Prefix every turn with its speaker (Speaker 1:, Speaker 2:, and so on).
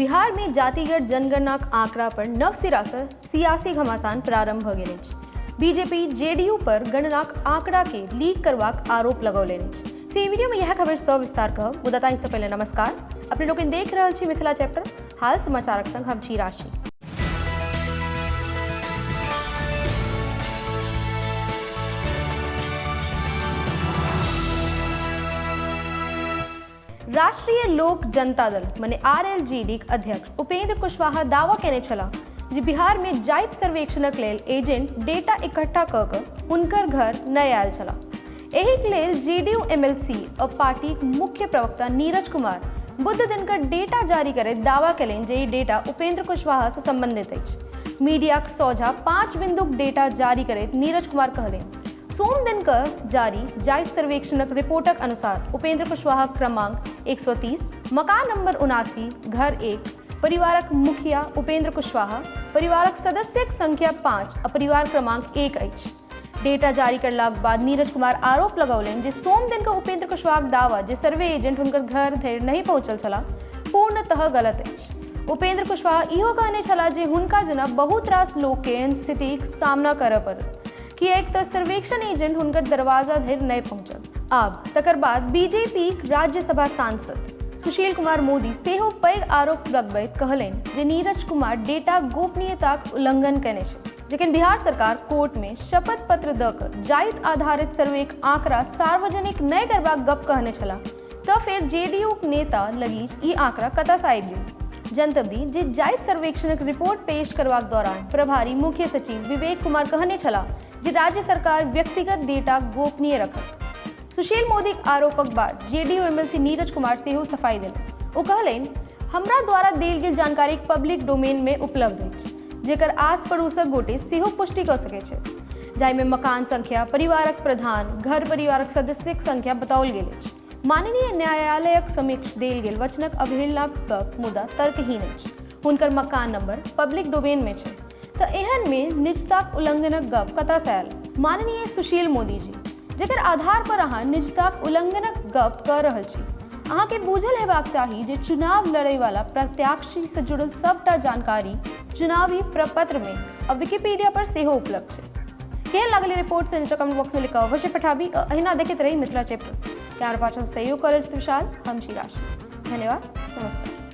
Speaker 1: बिहार में जातिगत जनगणनाक आंकड़ा पर नव सिरा से सियासी घमासान प्रारंभ भ गेल अछि। बीजेपी जेडीयू पर गणनाक आंकड़ा के लीक करवाक आरोप लगौलनि अछि। से वीडियो में यह खबर सविस्तार कहब, मुदा ताहि से पहले नमस्कार। अपने लोग देख रहल छी मिथिला चैप्टर, हाल समाचारक संग हम छी राशि। राष्ट्रीय लोक जनता दल माने आरएलजेडी के अध्यक्ष उपेंद्र कुशवाहा दावा केने छलाह जे बिहार में जाति सर्वेक्षणक लेल एजेंट डेटा इकट्ठा क के हुनकर घर नहि आयल छलाह। एहि के लेल जेडीयू एमएलसी और पार्टी मुख्य प्रवक्ता नीरज कुमार बुध दिन का डेटा जारी करैत दावा केलनि जे ई डेटा उपेंद्र कुशवाहा से संबंधित अछि। मीडिया के सोझा 5 बिंदुक डेटा जारी करैत नीरज कुमार कहलनि, सोम दिन का जारी जाति सर्वेक्षणक रिपोर्टक अनुसार उपेंद्र कुशवाहा क्रमांक 130, मकान नंबर 79, घर 1, परिवारक मुखिया उपेंद्र कुशवाहा, परिवारक सदस्यक संख्या 5 और परिवार क्रमांक 1 अछि। डेटा जारी करलाक बाद नीरज कुमार आरोप लगौलनि जे सोम दिन का उपेंद्र कुशवाहाक दावा जे सर्वे एजेंट हुनकर घर धरि नहीं पहुंचल छलाह पूर्णतः गलत अछि। उपेंद्र कुशवाहा इहो कहने छलाह जे हुनका जना बहुत रास लोक के एहन स्थितिक सामना करय पड़ल कि एक तो सर्वेक्षण एजेंट हुनकर दरवाजा धरि नहीं पहुंचल। आब तकर बाद बीजेपी राज्यसभा सांसद सुशील कुमार मोदी सेहो पैघ आरोप लगबैत कहलनि जे नीरज कुमार डेटा गोपनीयताक उल्लंघन केने छै। लेकिन बिहार सरकार कोर्ट में शपथ पत्र द क जाति आधारित सर्वेक आंकड़ा सार्वजनिक नहीं करबाक गप कहने छलाह, तो फिर जेडीयू नेता लगी ई आंकड़ा कतऽ से आबि गेल। जनतब दी जे जाति सर्वेक्षणक रिपोर्ट पेश करबाक दौरान प्रभारी मुख्य सचिव विवेक कुमार कहने छलाह जे राज्य सरकार व्यक्तिगत डेटा गोपनीय रखत। सुशील मोदी आरोपक बाद जेडीयू एमएलसी नीरज कुमार सेहो सफाई देलनि। ओ कहलनि, हमरा द्वारा देल गेल जानकारी पब्लिक डोमेन में उपलब्ध अछि, जेकर आस पड़ोसक गोटे सेहो पुष्टि क सकै छै, जाहि में मकान संख्या, परिवारक प्रधान, घर परिवारक सदस्यक संख्या बताओल गेल अछि। माननीय न्यायालयक समक्ष देल गेल वचनक अवहेलनाक गप मुदा तर्कहीन अछि। हुनकर मकान नंबर पब्लिक डोमेन में छै, तो एहन में निजताक उल्लंघनक गप कतऽ से आयल? माननीय सुशील मोदी जी, जेकर आधार पर अहाँ निजताक उल्लंघनक गप कर रहल छी, अहाँ के बूझल हेबाक चाही जे चुनाव लड़ै वाला प्रत्याशी से जुड़ल सबटा जानकारी चुनावी प्रपत्र में और विकिपीडिया पर सेहो उपलब्ध छै। केहन लागल रिपोर्ट से नीचे कमेंट बॉक्स में लिखा अवश्य पठाबी। अहिना देखैत रही मिथिला चैप्टर। प्यार पाछा सहयोग करल विशाल, हम छी राशि। धन्यवाद, नमस्कार।